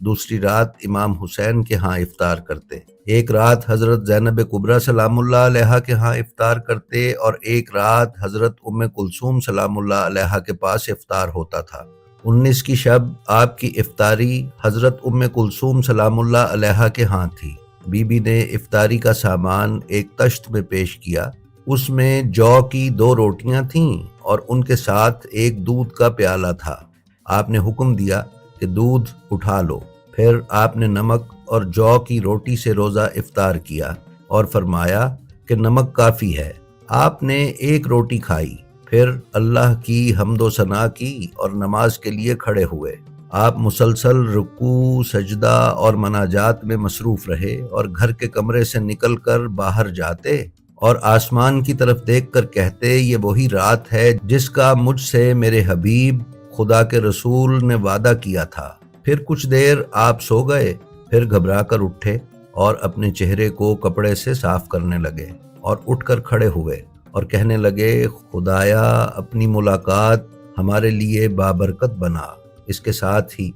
دوسری رات امام حسین کے ہاں افطار کرتے، ایک رات حضرت زینب کبریٰ سلام اللہ علیہا کے ہاں افطار کرتے، اور ایک رات حضرت ام کلثوم سلام اللہ علیہا کے پاس افطار ہوتا تھا۔ 19 کی شب آپ کی افطاری حضرت ام کلثوم سلام اللہ علیہا کے ہاں تھی۔ بی بی نے افطاری کا سامان ایک تشت میں پیش کیا، اس میں جو کی 2 روٹیاں تھیں اور ان کے ساتھ ایک دودھ کا پیالہ تھا۔ آپ نے حکم دیا کہ دودھ اٹھا لو، پھر آپ نے نمک اور جو کی روٹی سے روزہ افطار کیا اور فرمایا کہ نمک کافی ہے۔ آپ نے ایک روٹی کھائی، پھر اللہ کی حمد و ثنا کی اور نماز کے لیے کھڑے ہوئے۔ آپ مسلسل رکوع، سجدہ اور مناجات میں مصروف رہے اور گھر کے کمرے سے نکل کر باہر جاتے اور آسمان کی طرف دیکھ کر کہتے، یہ وہی رات ہے جس کا مجھ سے میرے حبیب خدا کے رسول نے وعدہ کیا تھا۔ پھر کچھ دیر آپ سو گئے، پھر گھبرا کر اٹھے اور اپنے چہرے کو کپڑے سے صاف کرنے لگے اور اٹھ کر کھڑے ہوئے اور کہنے لگے، خدایا اپنی ملاقات ہمارے لیے بابرکت بنا۔ اس کے ساتھ ہی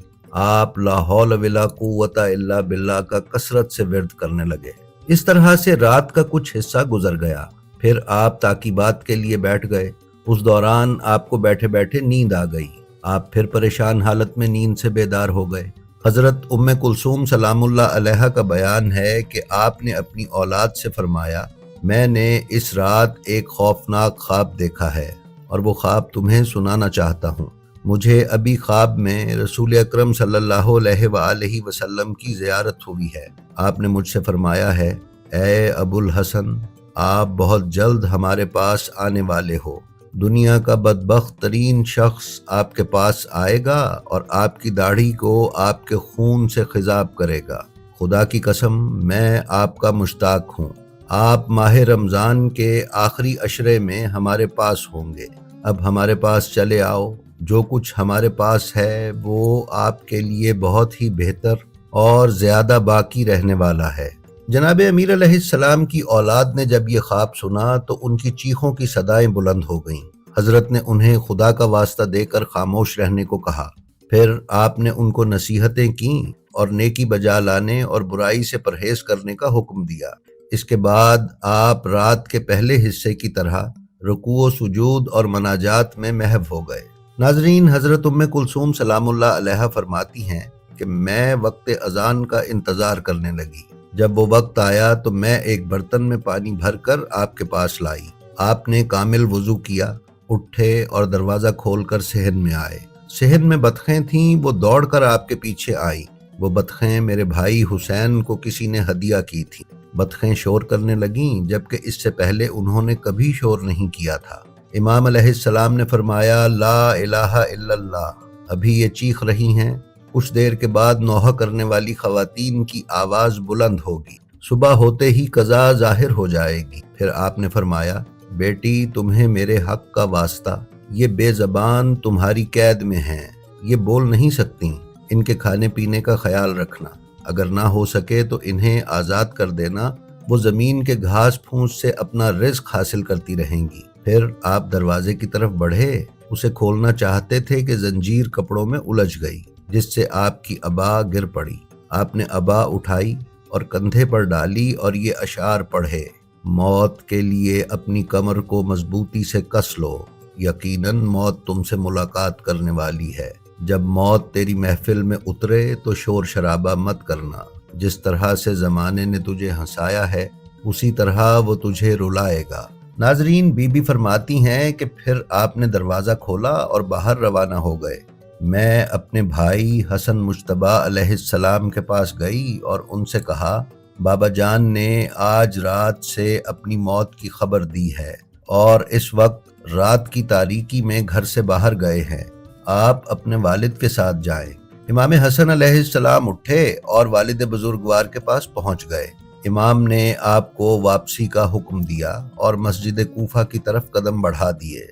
آپ لا حول ولا قوت الا باللہ کا کثرت سے ورد کرنے لگے۔ اس طرح سے رات کا کچھ حصہ گزر گیا، پھر آپ تعقیبات کے لیے بیٹھ گئے۔ اس دوران آپ کو بیٹھے بیٹھے نیند آ گئی، آپ پھر پریشان حالت میں نیند سے بیدار ہو گئے۔ حضرت ام کلثوم سلام اللہ علیہا کا بیان ہے کہ آپ نے اپنی اولاد سے فرمایا، میں نے اس رات ایک خوفناک خواب دیکھا ہے اور وہ خواب تمہیں سنانا چاہتا ہوں۔ مجھے ابھی خواب میں رسول اکرم صلی اللہ علیہ وآلہ وسلم کی زیارت ہوئی ہے۔ آپ نے مجھ سے فرمایا ہے، اے ابو الحسن، آپ بہت جلد ہمارے پاس آنے والے ہو۔ دنیا کا بدبخت ترین شخص آپ کے پاس آئے گا اور آپ کی داڑھی کو آپ کے خون سے خضاب کرے گا۔ خدا کی قسم میں آپ کا مشتاق ہوں۔ آپ ماہ رمضان کے آخری عشرے میں ہمارے پاس ہوں گے۔ اب ہمارے پاس چلے آؤ، جو کچھ ہمارے پاس ہے وہ آپ کے لیے بہت ہی بہتر اور زیادہ باقی رہنے والا ہے۔ جناب امیر علیہ السلام کی اولاد نے جب یہ خواب سنا تو ان کی چیخوں کی صدائیں بلند ہو گئیں۔ حضرت نے انہیں خدا کا واسطہ دے کر خاموش رہنے کو کہا، پھر آپ نے ان کو نصیحتیں کیں اور نیکی بجا لانے اور برائی سے پرہیز کرنے کا حکم دیا۔ اس کے بعد آپ رات کے پہلے حصے کی طرح رکوع و سجود اور مناجات میں محو ہو گئے۔ ناظرین، حضرت ام کلثوم سلام اللہ علیہا فرماتی ہیں کہ میں وقت اذان کا انتظار کرنے لگی۔ جب وہ وقت آیا تو میں ایک برتن میں پانی بھر کر آپ کے پاس لائی۔ آپ نے کامل وضو کیا، اٹھے اور دروازہ کھول کر صحن میں آئے۔ صحن میں بطخیں تھیں، وہ دوڑ کر آپ کے پیچھے آئیں۔ وہ بطخیں میرے بھائی حسین کو کسی نے ہدیہ کی تھی۔ بطخیں شور کرنے لگیں، جبکہ اس سے پہلے انہوں نے کبھی شور نہیں کیا تھا۔ امام علیہ السلام نے فرمایا، لا الہ الا اللہ، ابھی یہ چیخ رہی ہیں۔ کچھ دیر کے بعد نوحہ کرنے والی خواتین کی آواز بلند ہوگی، صبح ہوتے ہی قضا ظاہر ہو جائے گی۔ پھر آپ نے فرمایا، بیٹی تمہیں میرے حق کا واسطہ، یہ بے زبان تمہاری قید میں ہیں، یہ بول نہیں سکتی، ان کے کھانے پینے کا خیال رکھنا، اگر نہ ہو سکے تو انہیں آزاد کر دینا، وہ زمین کے گھاس پھوس سے اپنا رزق حاصل کرتی رہیں گی۔ پھر آپ دروازے کی طرف بڑھے، اسے کھولنا چاہتے تھے کہ زنجیر کپڑوں میں الجھ گئی، جس سے آپ کی عبا گر پڑی۔ آپ نے عبا اٹھائی اور کندھے پر ڈالی اور یہ اشعار پڑھے، موت کے لیے اپنی کمر کو مضبوطی سے کس لو، یقیناً موت تم سے ملاقات کرنے والی ہے۔ جب موت تیری محفل میں اترے تو شور شرابہ مت کرنا، جس طرح سے زمانے نے تجھے ہنسایا ہے اسی طرح وہ تجھے رلائے گا۔ ناظرین، بی بی فرماتی ہیں کہ پھر آپ نے دروازہ کھولا اور باہر روانہ ہو گئے۔ میں اپنے بھائی حسن مجتبیٰ علیہ السلام کے پاس گئی اور ان سے کہا، بابا جان نے آج رات سے اپنی موت کی خبر دی ہے اور اس وقت رات کی تاریکی میں گھر سے باہر گئے ہیں، آپ اپنے والد کے ساتھ جائیں۔ امام حسن علیہ السلام اٹھے اور والد بزرگوار کے پاس پہنچ گئے۔ امام نے آپ کو واپسی کا حکم دیا اور مسجد کوفہ کی طرف قدم بڑھا دیے۔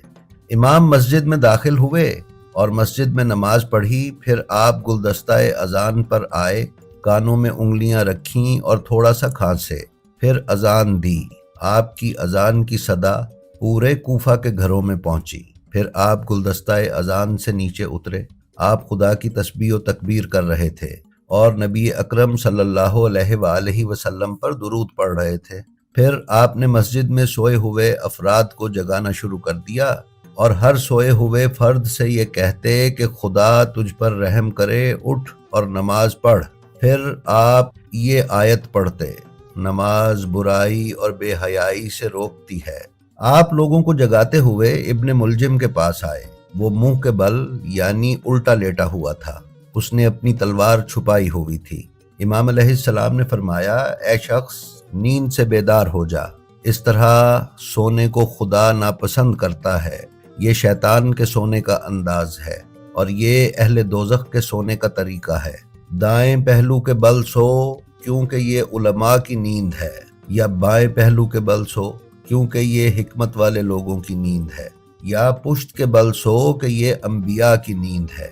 امام مسجد میں داخل ہوئے اور مسجد میں نماز پڑھی، پھر آپ گلدستہ اذان پر آئے، کانوں میں انگلیاں رکھیں اور تھوڑا سا کھانسے، پھر اذان دی۔ آپ کی اذان کی صدا پورے کوفہ کے گھروں میں پہنچی۔ پھر آپ گلدستہ اذان سے نیچے اترے۔ آپ خدا کی تسبیح و تکبیر کر رہے تھے۔ اور نبی اکرم صلی اللہ علیہ وآلہ وسلم پر درود پڑھ رہے تھے۔ پھر آپ نے مسجد میں سوئے ہوئے افراد کو جگانا شروع کر دیا اور ہر سوئے ہوئے فرد سے یہ کہتے کہ خدا تجھ پر رحم کرے، اٹھ اور نماز پڑھ۔ پھر آپ یہ آیت پڑھتے، نماز برائی اور بے حیائی سے روکتی ہے۔ آپ لوگوں کو جگاتے ہوئے ابن ملجم کے پاس آئے۔ وہ منہ کے بل یعنی الٹا لیٹا ہوا تھا، اس نے اپنی تلوار چھپائی ہوئی تھی۔ امام علیہ السلام نے فرمایا، اے شخص، نیند سے بیدار ہو جا، اس طرح سونے کو خدا ناپسند کرتا ہے۔ یہ شیطان کے سونے کا انداز ہے اور یہ اہل دوزخ کے سونے کا طریقہ ہے۔ دائیں پہلو کے بل سو کیونکہ یہ علماء کی نیند ہے، یا بائیں پہلو کے بل سو کیونکہ یہ حکمت والے لوگوں کی نیند ہے، یا پشت کے بل سو کہ یہ انبیاء کی نیند ہے۔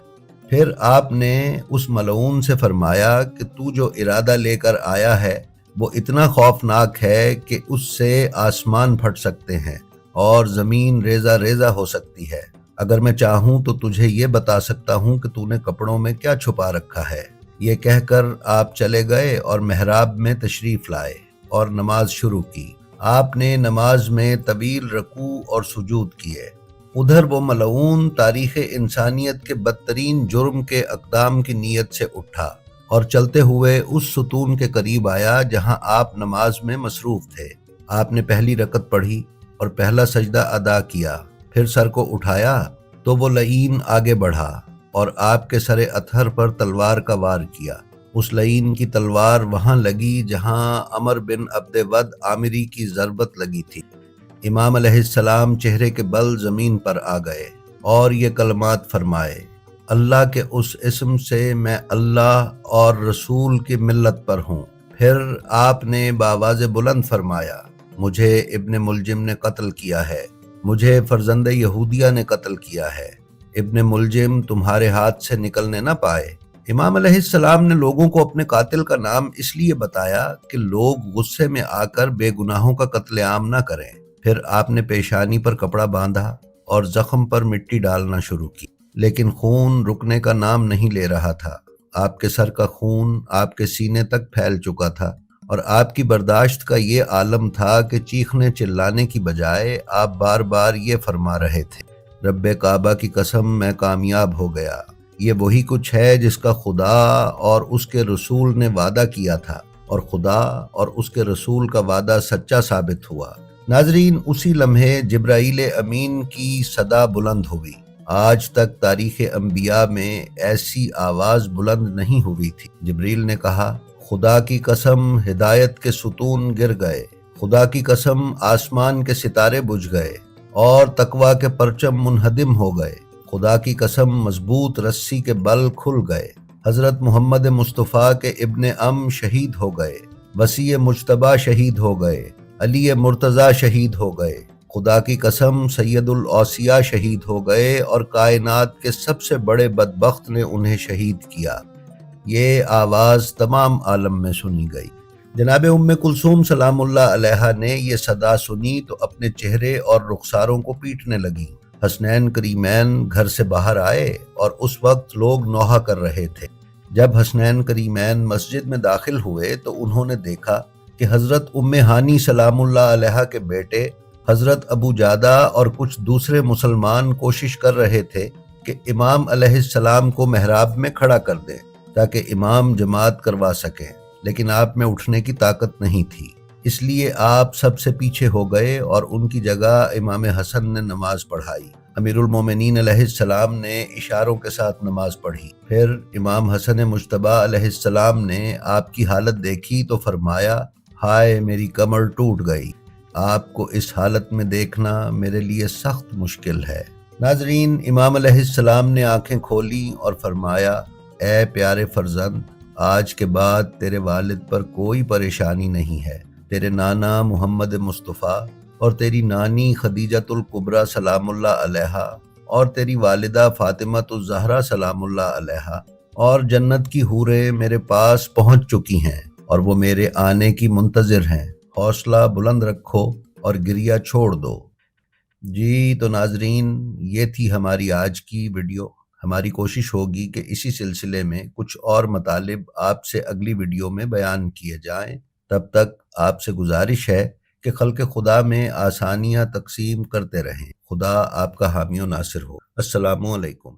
پھر آپ نے اس ملعون سے فرمایا کہ تو جو ارادہ لے کر آیا ہے وہ اتنا خوفناک ہے کہ اس سے آسمان پھٹ سکتے ہیں اور زمین ریزہ ریزہ ہو سکتی ہے۔ اگر میں چاہوں تو تجھے یہ بتا سکتا ہوں کہ تو نے کپڑوں میں کیا چھپا رکھا ہے۔ یہ کہہ کر آپ چلے گئے اور محراب میں تشریف لائے اور نماز شروع کی۔ آپ نے نماز میں طویل رکوع اور سجود کیے۔ ادھر وہ ملعون تاریخ انسانیت کے بدترین جرم کے اقدام کی نیت سے اٹھا اور چلتے ہوئے اس ستون کے قریب آیا جہاں آپ نماز میں مصروف تھے۔ آپ نے پہلی رکعت پڑھی اور پہلا سجدہ ادا کیا، پھر سر کو اٹھایا تو وہ لعین آگے بڑھا اور آپ کے سر اطہر پر تلوار کا وار کیا۔ اس لعین کی تلوار وہاں لگی جہاں عمر بن عبد ود عامری کی ضربت لگی تھی۔ امام علیہ السلام چہرے کے بل زمین پر آ گئے اور یہ کلمات فرمائے، اللہ کے اس اسم سے میں اللہ اور رسول کی ملت پر ہوں۔ پھر آپ نے بآواز بلند فرمایا، مجھے ابن ملجم نے قتل کیا ہے، مجھے فرزند یہودیہ نے قتل کیا ہے، ابن ملجم تمہارے ہاتھ سے نکلنے نہ پائے۔ امام علیہ السلام نے لوگوں کو اپنے قاتل کا نام اس لیے بتایا کہ لوگ غصے میں آ کر بے گناہوں کا قتل عام نہ کریں۔ پھر آپ نے پیشانی پر کپڑا باندھا اور زخم پر مٹی ڈالنا شروع کی، لیکن خون رکنے کا نام نہیں لے رہا تھا۔ آپ کے سر کا خون آپ کے سینے تک پھیل چکا تھا اور آپ کی برداشت کا یہ عالم تھا کہ چیخنے چلانے کی بجائے آپ بار بار یہ فرما رہے تھے، رب کعبہ کی قسم میں کامیاب ہو گیا۔ یہ وہی کچھ ہے جس کا خدا اور اس کے رسول نے وعدہ کیا تھا، اور خدا اور اس کے رسول کا وعدہ سچا ثابت ہوا۔ ناظرین، اسی لمحے جبرائیل امین کی صدا بلند ہوئی۔ آج تک تاریخ انبیاء میں ایسی آواز بلند نہیں ہوئی تھی۔ جبریل نے کہا، خدا کی قسم ہدایت کے ستون گر گئے، خدا کی قسم آسمان کے ستارے بجھ گئے اور تقوی کے پرچم منہدم ہو گئے، خدا کی قسم مضبوط رسی کے بل کھل گئے، حضرت محمد مصطفیٰ کے ابن ام شہید ہو گئے، وسیع مجتبیٰ شہید ہو گئے، علی مرتضیٰ شہید ہو گئے، خدا کی قسم سید الاوصیاء شہید ہو گئے اور کائنات کے سب سے بڑے بدبخت نے انہیں شہید کیا۔ یہ آواز تمام عالم میں سنی گئی۔ جناب ام کلثوم سلام اللہ علیہا نے یہ صدا سنی تو اپنے چہرے اور رخساروں کو پیٹنے لگی۔ حسنین کریمین گھر سے باہر آئے اور اس وقت لوگ نوحہ کر رہے تھے۔ جب حسنین کریمین مسجد میں داخل ہوئے تو انہوں نے دیکھا کہ حضرت ام ہانی سلام اللہ علیہا کے بیٹے حضرت ابو جادہ اور کچھ دوسرے مسلمان کوشش کر رہے تھے کہ امام علیہ السلام کو محراب میں کھڑا کر دیں تاکہ امام جماعت کروا سکیں، لیکن آپ میں اٹھنے کی طاقت نہیں تھی، اس لیے آپ سب سے پیچھے ہو گئے اور ان کی جگہ امام حسن نے نماز پڑھائی۔ امیر المومنین علیہ السلام نے اشاروں کے ساتھ نماز پڑھی۔ پھر امام حسن مجتبیٰ علیہ السلام نے آپ کی حالت دیکھی تو فرمایا، ہائے میری کمر ٹوٹ گئی، آپ کو اس حالت میں دیکھنا میرے لیے سخت مشکل ہے۔ ناظرین، امام علیہ السلام نے آنکھیں کھولی اور فرمایا، اے پیارے فرزند، آج کے بعد تیرے والد پر کوئی پریشانی نہیں ہے۔ تیرے نانا محمد مصطفیٰ اور تیری نانی خدیجۃ الکبریٰ سلام اللہ علیہا اور تیری والدہ فاطمۃ الزہرا سلام اللہ علیہا اور جنت کی حوریں میرے پاس پہنچ چکی ہیں اور وہ میرے آنے کی منتظر ہیں۔ حوصلہ بلند رکھو اور گریہ چھوڑ دو۔ جی تو ناظرین، یہ تھی ہماری آج کی ویڈیو۔ ہماری کوشش ہوگی کہ اسی سلسلے میں کچھ اور مطالب آپ سے اگلی ویڈیو میں بیان کیے جائیں۔ تب تک آپ سے گزارش ہے کہ خلق خدا میں آسانیاں تقسیم کرتے رہیں۔ خدا آپ کا حامی و ناصر ہو۔ السلام علیکم۔